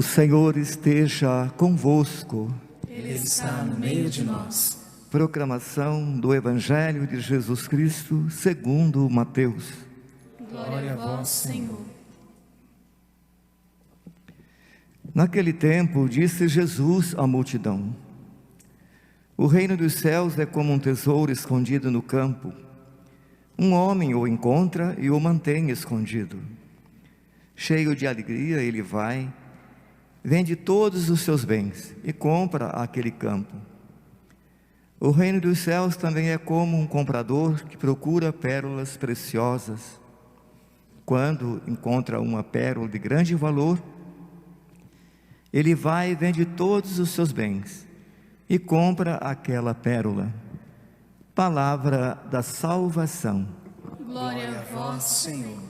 Senhor esteja convosco. Ele está no meio de nós. Proclamação do Evangelho de Jesus Cristo segundo Mateus. Glória a vós, Senhor. Naquele tempo disse Jesus à multidão: o reino dos céus é como um tesouro escondido no campo. Um homem o encontra e o mantém escondido. Cheio de alegria, ele vai, vende todos os seus bens e compra aquele campo. O reino dos céus também é como um comprador que procura pérolas preciosas. Quando encontra uma pérola de grande valor, ele vai e vende todos os seus bens e compra aquela pérola. Palavra da salvação. Glória a vós, Senhor.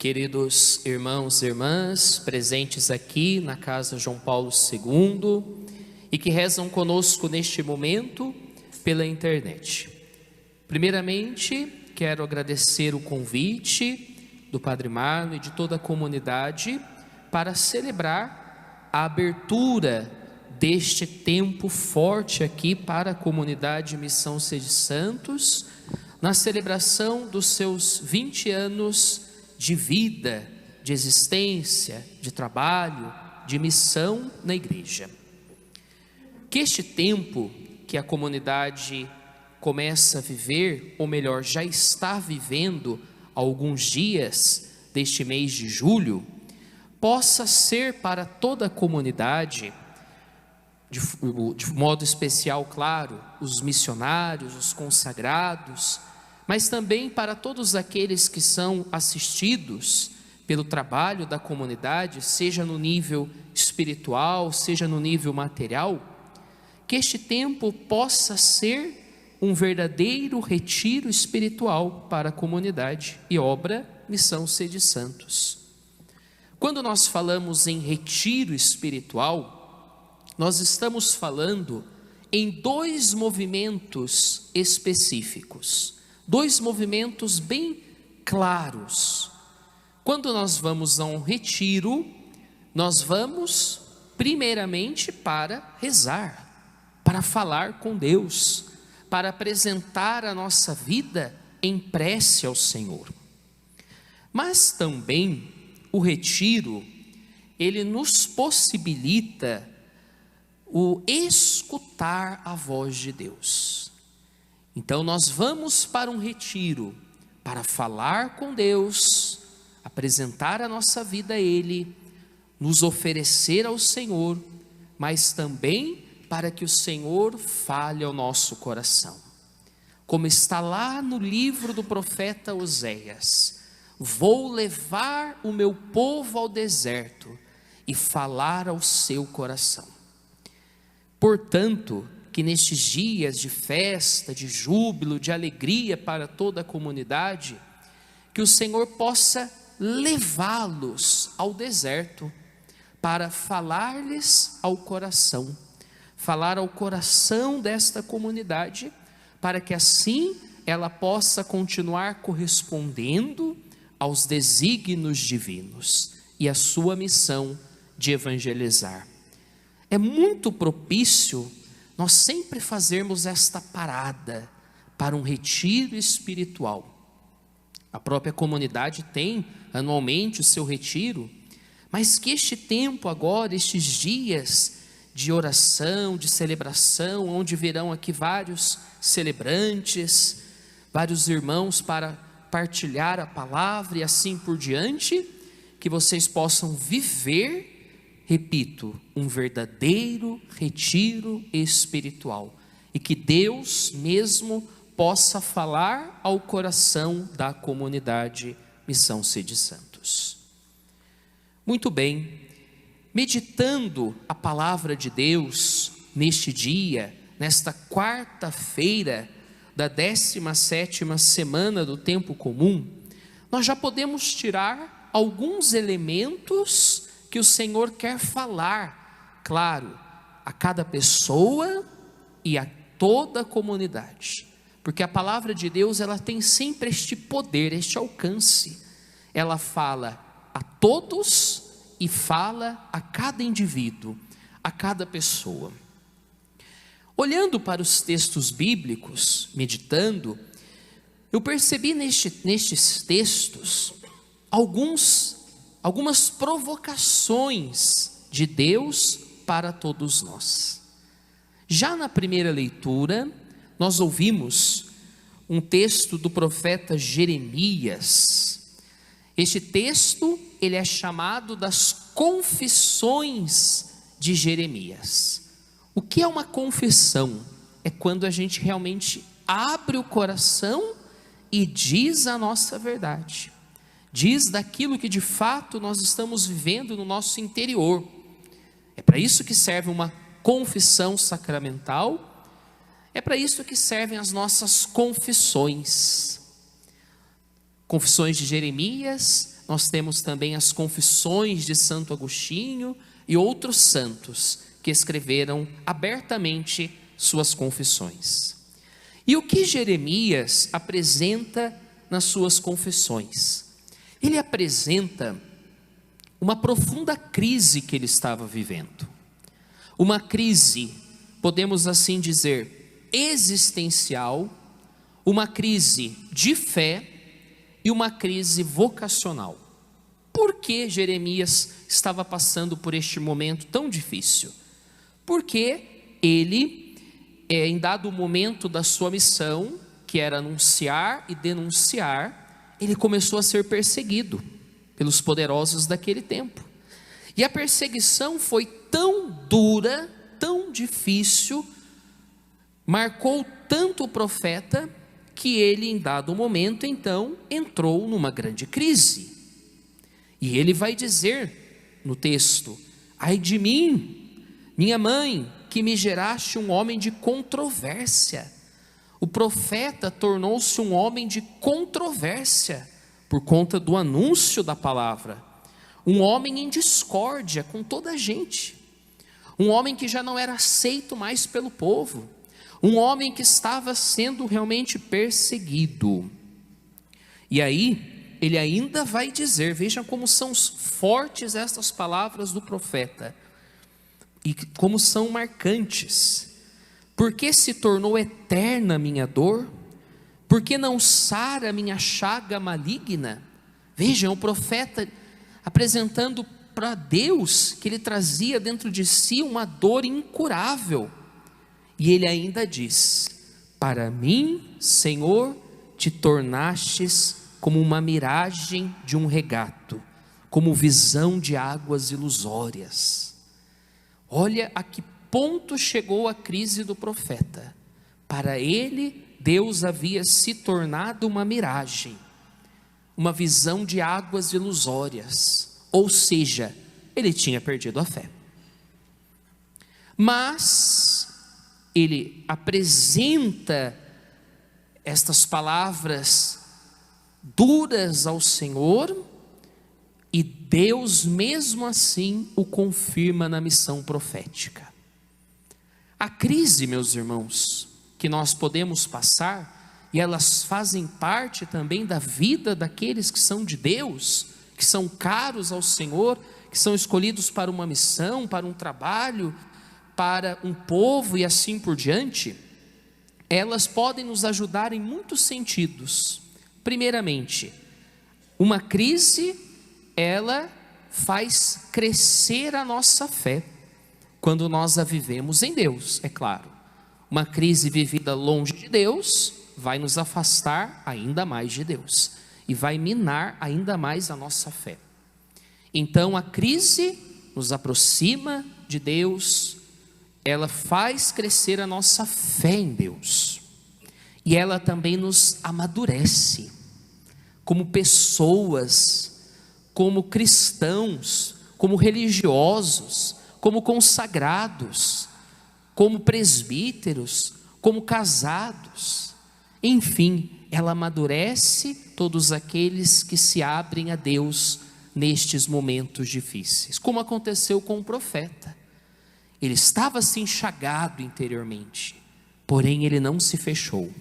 Queridos irmãos e irmãs, presentes aqui na Casa João Paulo II e que rezam conosco neste momento pela internet. Primeiramente, quero agradecer o convite do Padre Marlon e de toda a comunidade para celebrar a abertura deste tempo forte aqui para a comunidade Missão Sede Santos, na celebração dos seus 20 anos de vida, de existência, de trabalho, de missão na igreja. Que este tempo que a comunidade começa a viver, ou melhor, já está vivendo há alguns dias deste mês de julho, possa ser para toda a comunidade, de modo especial, claro, os missionários, os consagrados, mas também para todos aqueles que são assistidos pelo trabalho da comunidade, seja no nível espiritual, seja no nível material, que este tempo possa ser um verdadeiro retiro espiritual para a comunidade e obra Missão Sede Santos. Quando nós falamos em retiro espiritual, nós estamos falando em dois movimentos específicos. Dois movimentos bem claros. Quando nós vamos a um retiro, nós vamos primeiramente para rezar, para falar com Deus, para apresentar a nossa vida em prece ao Senhor. Mas também o retiro, ele nos possibilita o escutar a voz de Deus. Então nós vamos para um retiro para falar com Deus, apresentar a nossa vida a Ele, nos oferecer ao Senhor, mas também para que o Senhor fale ao nosso coração. Como está lá no livro do profeta Oséias: vou levar o meu povo ao deserto e falar ao seu coração. Portanto, que nestes dias de festa, de júbilo, de alegria para toda a comunidade, que o Senhor possa levá-los ao deserto para falar-lhes ao coração, falar ao coração desta comunidade, para que assim ela possa continuar correspondendo aos desígnios divinos e à sua missão de evangelizar. É muito propício nós sempre fazermos esta parada para um retiro espiritual. A própria comunidade tem anualmente o seu retiro, mas que este tempo agora, estes dias de oração, de celebração, onde virão aqui vários celebrantes, vários irmãos para partilhar a palavra e assim por diante, que vocês possam viver, repito, um verdadeiro retiro espiritual, e que Deus mesmo possa falar ao coração da comunidade Missão Sede Santos. Muito bem, meditando a palavra de Deus neste dia, nesta quarta-feira da 17ª semana do tempo comum, nós já podemos tirar alguns elementos que o Senhor quer falar, claro, a cada pessoa e a toda a comunidade, porque a palavra de Deus, ela tem sempre este poder, este alcance. Ela fala a todos e fala a cada indivíduo, a cada pessoa. Olhando para os textos bíblicos, meditando, eu percebi nestes textos algumas provocações de Deus para todos nós. Já na primeira leitura, nós ouvimos um texto do profeta Jeremias. Este texto, ele é chamado das confissões de Jeremias. O que é uma confissão? É quando a gente realmente abre o coração e diz a nossa verdade. Diz daquilo que de fato nós estamos vivendo no nosso interior. É para isso que serve uma confissão sacramental, é para isso que servem as nossas confissões. Confissões de Jeremias, nós temos também as confissões de Santo Agostinho e outros santos que escreveram abertamente suas confissões. E o que Jeremias apresenta nas suas confissões? Ele apresenta uma profunda crise que ele estava vivendo. Uma crise, podemos assim dizer, existencial, uma crise de fé e uma crise vocacional. Por que Jeremias estava passando por este momento tão difícil? Porque ele, em dado momento da sua missão, que era anunciar e denunciar, ele começou a ser perseguido pelos poderosos daquele tempo. E a perseguição foi tão dura, tão difícil, marcou tanto o profeta, que ele em dado momento então entrou numa grande crise. E ele vai dizer no texto: ai de mim, minha mãe, que me geraste um homem de controvérsia. O profeta tornou-se um homem de controvérsia por conta do anúncio da palavra, um homem em discórdia com toda a gente, um homem que já não era aceito mais pelo povo, um homem que estava sendo realmente perseguido. E aí ele ainda vai dizer, vejam como são fortes estas palavras do profeta e como são marcantes: porque se tornou eterna a minha dor? Porque não sara a minha chaga maligna? Vejam, o profeta apresentando para Deus que ele trazia dentro de si uma dor incurável. E ele ainda diz: para mim, Senhor, te tornastes como uma miragem de um regato, como visão de águas ilusórias. Olha a que ponto chegou a crise do profeta. Para ele, Deus havia se tornado uma miragem, uma visão de águas ilusórias, ou seja, ele tinha perdido a fé. Mas ele apresenta estas palavras duras ao Senhor, e Deus mesmo assim o confirma na missão profética. A crise, meus irmãos, que nós podemos passar, e elas fazem parte também da vida daqueles que são de Deus, que são caros ao Senhor, que são escolhidos para uma missão, para um trabalho, para um povo e assim por diante. Elas podem nos ajudar em muitos sentidos. Primeiramente, uma crise, ela faz crescer a nossa fé, quando nós a vivemos em Deus, é claro. Uma crise vivida longe de Deus vai nos afastar ainda mais de Deus e vai minar ainda mais a nossa fé. Então a crise nos aproxima de Deus, ela faz crescer a nossa fé em Deus, e ela também nos amadurece como pessoas, como cristãos, como religiosos, como consagrados, como presbíteros, como casados. Enfim, ela amadurece todos aqueles que se abrem a Deus nestes momentos difíceis, como aconteceu com o profeta. Ele estava assim enxagado interiormente, porém ele não se fechou,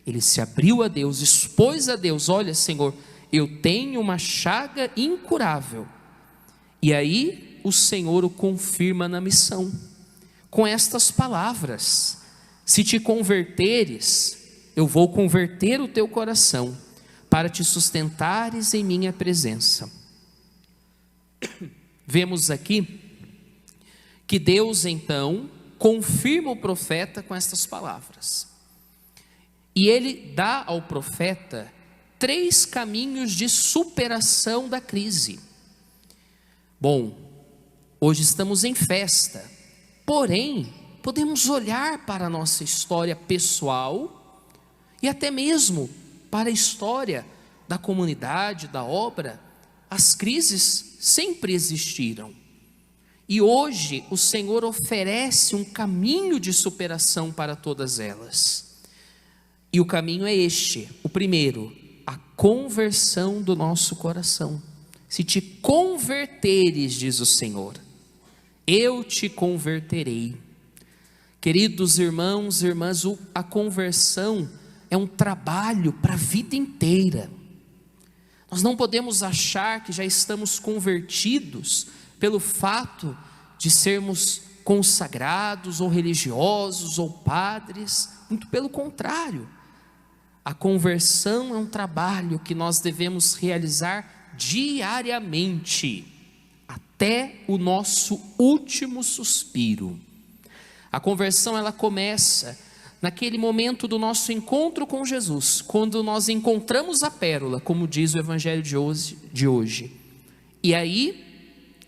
ele se abriu a Deus, expôs a Deus: olha, Senhor, eu tenho uma chaga incurável. E aí o Senhor o confirma na missão, com estas palavras: se te converteres, eu vou converter o teu coração, para te sustentares em minha presença. Vemos aqui que Deus então confirma o profeta com estas palavras. E ele dá ao profeta 3 caminhos de superação da crise. Bom, hoje estamos em festa, porém, podemos olhar para a nossa história pessoal e até mesmo para a história da comunidade, da obra. As crises sempre existiram. E hoje o Senhor oferece um caminho de superação para todas elas. E o caminho é este: o primeiro, a conversão do nosso coração. Se te converteres, diz o Senhor, eu te converterei. Queridos irmãos e irmãs, a conversão é um trabalho para a vida inteira. Nós não podemos achar que já estamos convertidos pelo fato de sermos consagrados ou religiosos ou padres. Muito pelo contrário, a conversão é um trabalho que nós devemos realizar diariamente, até o nosso último suspiro. A conversão, ela começa naquele momento do nosso encontro com Jesus, quando nós encontramos a pérola, como diz o Evangelho de hoje. E aí,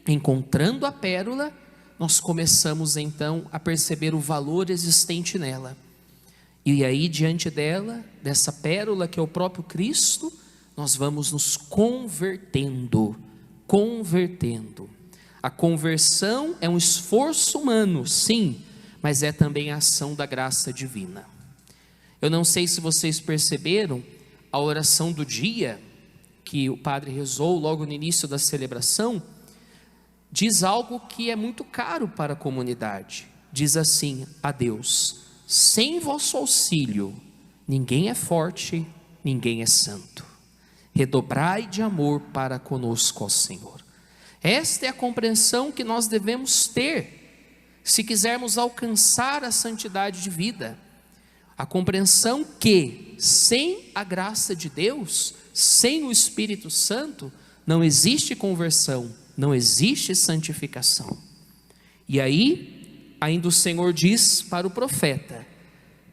encontrando a pérola, nós começamos então a perceber o valor existente nela. E aí, diante dela, dessa pérola que é o próprio Cristo, nós vamos nos convertendo. A conversão é um esforço humano, sim, mas é também a ação da graça divina. Eu não sei se vocês perceberam, a oração do dia, que o padre rezou logo no início da celebração, diz algo que é muito caro para a comunidade. Diz assim: a Deus, sem vosso auxílio, ninguém é forte, ninguém é santo. Redobrai de amor para conosco, ó Senhor. Esta é a compreensão que nós devemos ter, se quisermos alcançar a santidade de vida. A compreensão que, sem a graça de Deus, sem o Espírito Santo, não existe conversão, não existe santificação. E aí, ainda o Senhor diz para o profeta: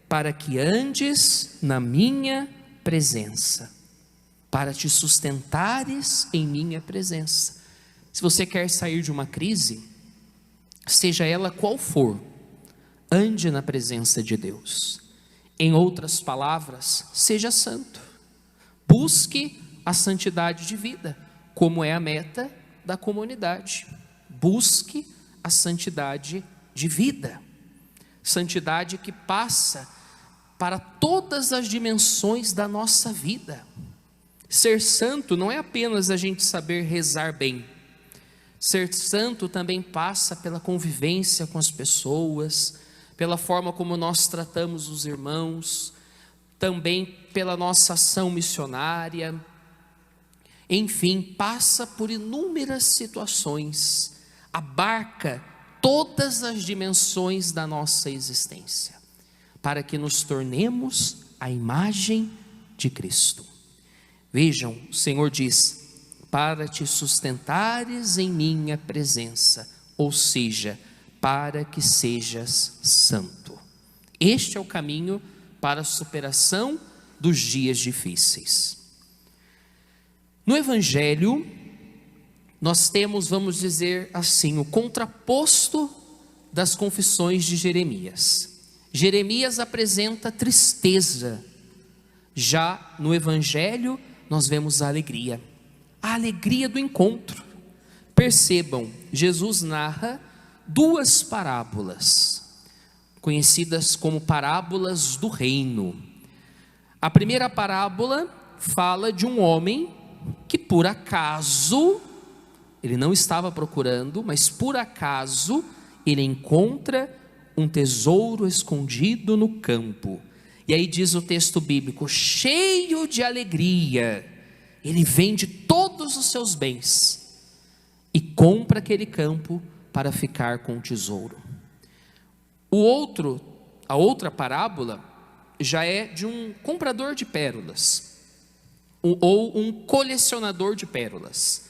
para que andes na minha presença, para te sustentares em minha presença. Se você quer sair de uma crise, seja ela qual for, ande na presença de Deus. Em outras palavras, seja santo. Busque a santidade de vida, como é a meta da comunidade. Busque a santidade de vida. Santidade que passa para todas as dimensões da nossa vida. Ser santo não é apenas a gente saber rezar bem. Ser santo também passa pela convivência com as pessoas, pela forma como nós tratamos os irmãos, também pela nossa ação missionária. Enfim, passa por inúmeras situações, abarca todas as dimensões da nossa existência, para que nos tornemos a imagem de Cristo. Vejam, o Senhor diz: para te sustentares em minha presença, ou seja, para que sejas santo. Este é o caminho para a superação dos dias difíceis. No Evangelho, nós temos, vamos dizer assim, o contraposto das confissões de Jeremias. Jeremias apresenta tristeza, já no Evangelho nós vemos a alegria do encontro. Percebam, Jesus narra 2 parábolas, conhecidas como parábolas do reino. A primeira parábola fala de um homem que por acaso Ele não estava procurando, mas por acaso ele encontra um tesouro escondido no campo. E aí diz o texto bíblico, cheio de alegria, ele vende todos os seus bens e compra aquele campo para ficar com o tesouro. A outra parábola já é de um comprador de pérolas, ou um colecionador de pérolas.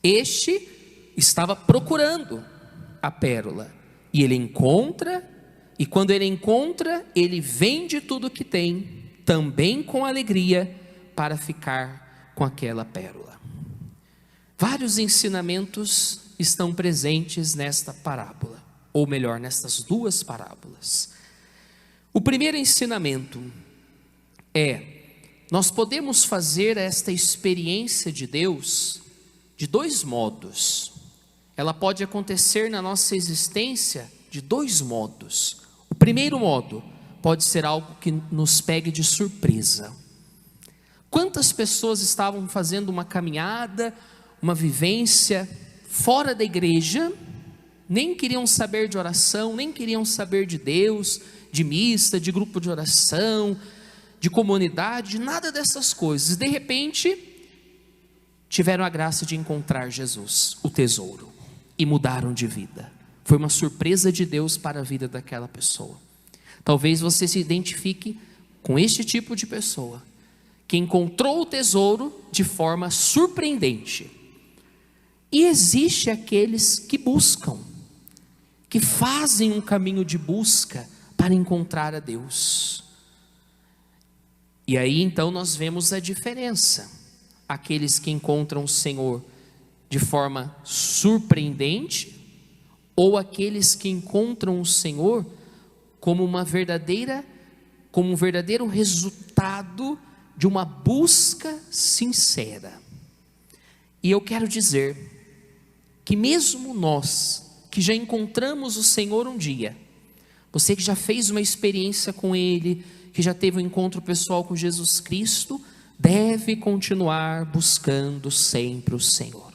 Este estava procurando a pérola, e ele encontra, e quando ele encontra, ele vende tudo o que tem, também com alegria, para ficar com aquela pérola. Vários ensinamentos estão presentes nesta parábola, ou melhor, nestas duas parábolas. O primeiro ensinamento é: nós podemos fazer esta experiência de Deus de dois modos. Ela pode acontecer na nossa existência de dois modos. O primeiro modo pode ser algo que nos pegue de surpresa. Quantas pessoas estavam fazendo uma caminhada, uma vivência fora da igreja, nem queriam saber de oração, nem queriam saber de Deus, de missa, de grupo de oração, de comunidade, de nada dessas coisas. De repente, tiveram a graça de encontrar Jesus, o tesouro, e mudaram de vida. Foi uma surpresa de Deus para a vida daquela pessoa. Talvez você se identifique com este tipo de pessoa, que encontrou o tesouro de forma surpreendente. E existe aqueles que buscam, que fazem um caminho de busca para encontrar a Deus. E aí então nós vemos a diferença. Aqueles que encontram o Senhor de forma surpreendente, ou aqueles que encontram o Senhor como um verdadeiro resultado de uma busca sincera. E eu quero dizer que mesmo nós que já encontramos o Senhor um dia, você que já fez uma experiência com Ele, que já teve um encontro pessoal com Jesus Cristo, deve continuar buscando sempre o Senhor,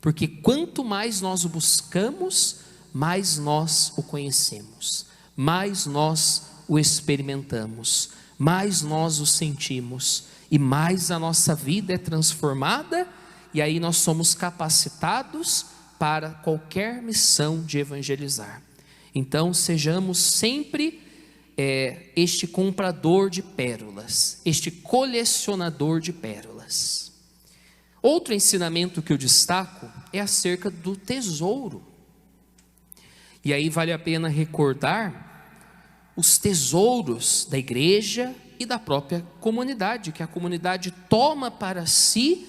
porque quanto mais nós o buscamos, mais nós o conhecemos, mais nós o experimentamos, mais nós o sentimos, e mais a nossa vida é transformada, e aí nós somos capacitados para qualquer missão de evangelizar. Então sejamos sempre este comprador de pérolas, este colecionador de pérolas. Outro ensinamento que eu destaco é acerca do tesouro. E aí vale a pena recordar os tesouros da igreja e da própria comunidade, que a comunidade toma para si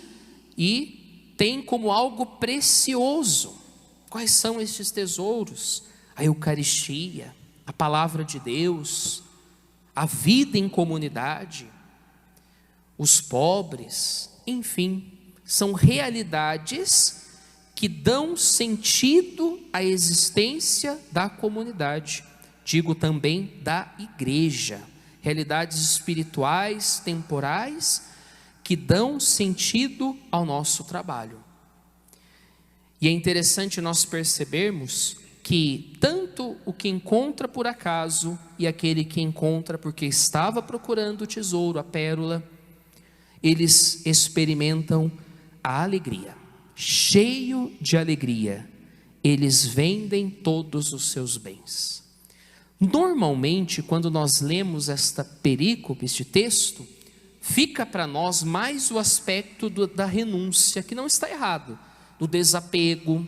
e tem como algo precioso. Quais são estes tesouros? A Eucaristia, a palavra de Deus, a vida em comunidade, os pobres, enfim, são realidades que dão sentido à existência da comunidade, digo também da igreja, realidades espirituais, temporais, que dão sentido ao nosso trabalho. E é interessante nós percebermos que tanto o que encontra por acaso e aquele que encontra porque estava procurando o tesouro, a pérola, eles experimentam a alegria. Cheio de alegria, eles vendem todos os seus bens. Normalmente, quando nós lemos esta perícope, este texto, fica para nós mais o aspecto da renúncia, que não está errado, do desapego,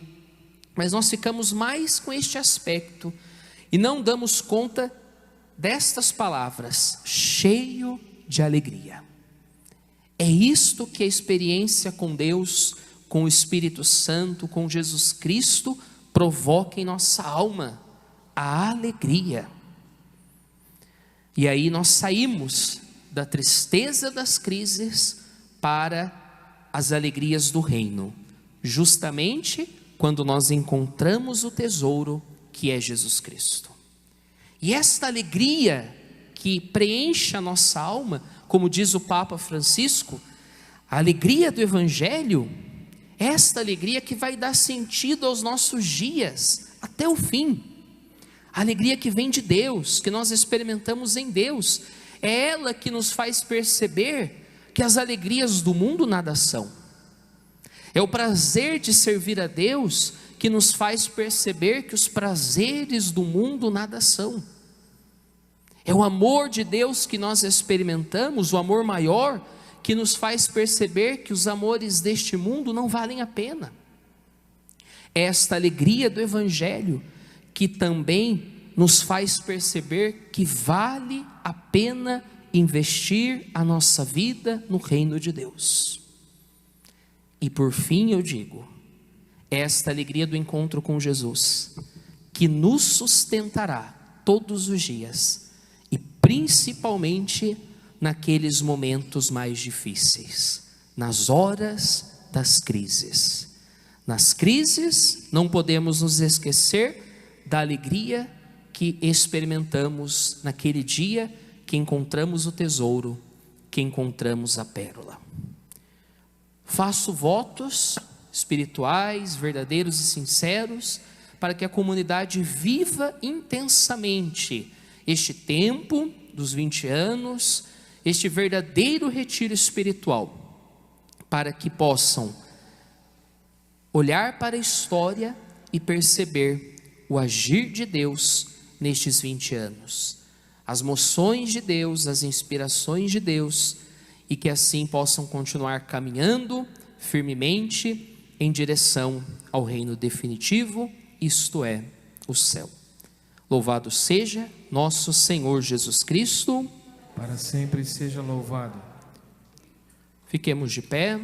mas nós ficamos mais com este aspecto e não damos conta destas palavras, cheio de alegria. É isto que a experiência com Deus, com o Espírito Santo, com Jesus Cristo, provoca em nossa alma, a alegria. E aí nós saímos da tristeza das crises para as alegrias do reino, justamente quando nós encontramos o tesouro que é Jesus Cristo. E esta alegria que preenche a nossa alma, como diz o Papa Francisco, a alegria do Evangelho esta alegria que vai dar sentido aos nossos dias, até o fim. A alegria que vem de Deus, que nós experimentamos em Deus, é ela que nos faz perceber que as alegrias do mundo nada são. É o prazer de servir a Deus que nos faz perceber que os prazeres do mundo nada são. É o amor de Deus que nós experimentamos, o amor maior, que nos faz perceber que os amores deste mundo não valem a pena. É esta alegria do Evangelho que também nos faz perceber que vale a pena investir a nossa vida no reino de Deus. E por fim eu digo, esta alegria do encontro com Jesus, que nos sustentará todos os dias, e principalmente naqueles momentos mais difíceis, nas horas das crises. Nas crises não podemos nos esquecer da alegria que experimentamos naquele dia que encontramos o tesouro, que encontramos a pérola. Faço votos espirituais, verdadeiros e sinceros, para que a comunidade viva intensamente este tempo dos 20 anos, este verdadeiro retiro espiritual, para que possam olhar para a história e perceber o agir de Deus nestes 20 anos, as moções de Deus, as inspirações de Deus, e que assim possam continuar caminhando firmemente em direção ao reino definitivo, isto é, o céu. Louvado seja nosso Senhor Jesus Cristo. Para sempre seja louvado. Fiquemos de pé.